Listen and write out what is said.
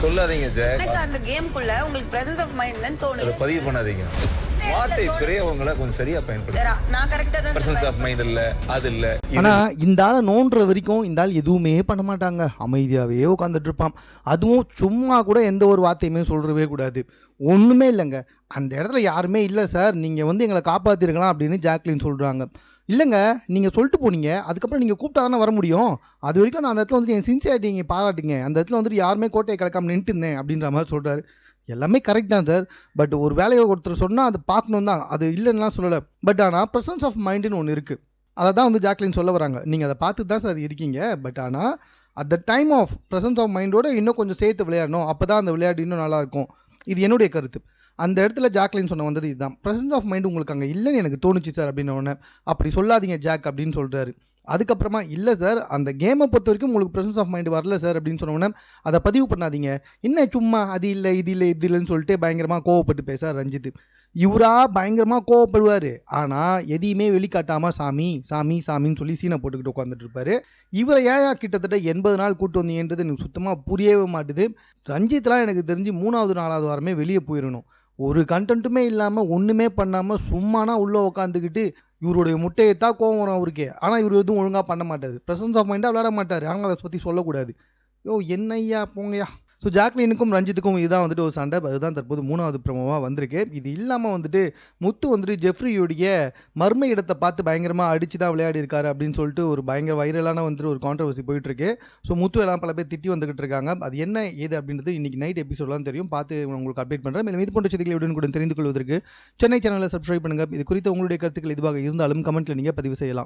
சொல்லாதீங்க ஜாக். எனக்கு அந்த கேம்க்குள்ள உங்களுக்கு பிரசன்ஸ் ஆஃப் மைண்ட்லன்னு அதை தோணுது. பதிவு பண்ணாதீங்க. வார்த்தை பிரயோகங்களை கொஞ்சம் சரியா பயன்படுத்து. சரி, நான் கரெக்டா தான் பிரசன்ஸ் ஆஃப் மைண்ட் இல்ல, அது இல்ல. ஆனா இந்த ஆளை நோன்ற வரைக்கும் இந்த ஆள் எதுவுமே பண்ண மாட்டாங்க, அமைதியாவே உட்காந்துட்டு இருப்பான். அதுவும் சும்மா கூட எந்த ஒரு வார்த்தையுமே சொல்றவே கூடாது, ஒண்ணுமே இல்லைங்க. அந்த இடத்துல யாருமே இல்லை சார், நீங்க வந்து எங்களை காப்பாத்திருக்கலாம் அப்படின்னு ஜாக்லின் சொல்றாங்க. இல்லைங்க, நீங்கள் சொல்லிட்டு போனீங்க, அதுக்கப்புறம் நீங்கள் கூப்பிட்டா தானே வர முடியும். அது வரைக்கும் நான் அந்த இடத்துல வந்துட்டு என் சின்சியாரிட்டி இங்கே பாராட்டுங்க, அந்த இடத்துல வந்துட்டு யாருமே கோட்டையை கலக்காமல் நின்றுட்டு இருந்தேன் அப்படின்ற மாதிரி சொல்கிறாரு. எல்லாமே கரெக்ட் தான் சார், பட் ஒரு வேலையை ஒருத்தர் சொன்னால் அது பார்க்கணும் தான், அது இல்லைன்னா சொல்லலை. பட் ஆனால் ப்ரெசன்ஸ் ஆஃப் மைண்டுன்னு ஒன்று இருக்குது, அதை தான் வந்து ஜாக்லின் சொல்ல வராங்க. நீங்கள் அதை பார்த்து தான் சார் இருக்கீங்க, பட் ஆனால் at the time of presence of மைண்டோட இன்னும் கொஞ்சம் சேர்த்து விளையாடணும், அப்போ தான் அந்த விளையாட்டு இன்னும் நல்லாயிருக்கும். இது என்னுடைய கருத்து. அந்த இடத்துல ஜாக்லின் சொன்ன வந்தது இதுதான், ப்ரெசன்ஸ் ஆஃப் மைண்ட் உங்களுக்கு அங்கே இல்லைன்னு எனக்கு தோணுச்சு சார் அப்படின்னு உடனே, அப்படி சொல்லாதீங்க ஜாக் அப்படின்னு சொல்கிறாரு. அதுக்கப்புறமா இல்லை சார், அந்த கேமை பொறுத்த வரைக்கும் உங்களுக்கு ப்ரெசன்ஸ் ஆஃப் மைண்ட் வரல சார் அப்படின்னு சொன்ன உடனே, அதை பதிவு பண்ணாதீங்க, என்ன சும்மா அது இல்லை இது இல்லை இது இல்லைன்னு சொல்லிட்டு பயங்கரமாக கோவப்பட்டு பேசார் ரஞ்சித். இவரா பயங்கரமாக கோவப்படுவார், ஆனால் எதையுமே வெளிக்காட்டாமல் சாமி சாமி சாமின்னு சொல்லி சீனை போட்டுக்கிட்டு உட்காந்துட்டு இருப்பாரு. இவரை ஏன் கிட்டத்தட்ட 80 நாள் கூட்டு வந்தீங்கன்றது எனக்கு சுத்தமாக புரியவே மாட்டுது. ரஞ்சித்லாம் எனக்கு தெரிஞ்சு 3வது 4வது வாரமே வெளியே போயிடணும். ஒரு கண்டென்ட்டுமே இல்லாமல் ஒன்றுமே பண்ணாமல் சும்மானா உள்ளே உட்காந்துக்கிட்டு இவருடைய முட்டையை தான் கோவம் வரும் அவருக்கே. ஆனால் இவர் எதுவும் ஒழுங்காக பண்ண மாட்டார், ப்ரெசன்ஸ் ஆஃப் மைண்டாக விளையாட மாட்டார், ஆனால் அதை பற்றி சொல்லக்கூடாது. யோ என்னையா போங்கய்யா. ஸோ ஜாக்லினுக்கும் ரஞ்சித்துக்கும் இதுதான் வந்துட்டு ஒரு சண்டை, அதுதான் தற்போது 3வது ப்ரோமோவாக வந்திருக்கு. இது இல்லாமல் வந்துட்டு முத்து வந்துட்டு ஜெஃப்ரியுடைய மர்ம இடத்தை பார்த்து பயங்கரமாக அடித்து தான் விளையாடி இருக்காரு அப்படின்னு சொல்லிட்டு ஒரு பயங்கர வைரலான வந்துட்டு ஒரு கான்ட்ரவர்சி போயிட்டுருக்கு. ஸோ முத்து எல்லாம் பல பேர் திட்டி வந்துகிட்டு இருக்காங்க. அது என்ன ஏது அப்படின்றது இன்றைக்கி நைட் எபிசோடெலாம் தெரியும், பார்த்து உங்களுக்கு அப்டேட் பண்ணுறேன். மேலும் இது போன்ற செய்திகளை உடனுக்குடன் தெரிந்து கொள்வதற்கு சென்னை சேனலை சப்ஸ்கிரைப் பண்ணுங்கள். இது குறித்த உங்களுடைய கருத்துக்கள் எதுவாக இருந்தாலும் கமெண்ட்டில் நீங்கள் பதிவு செய்யலாம்.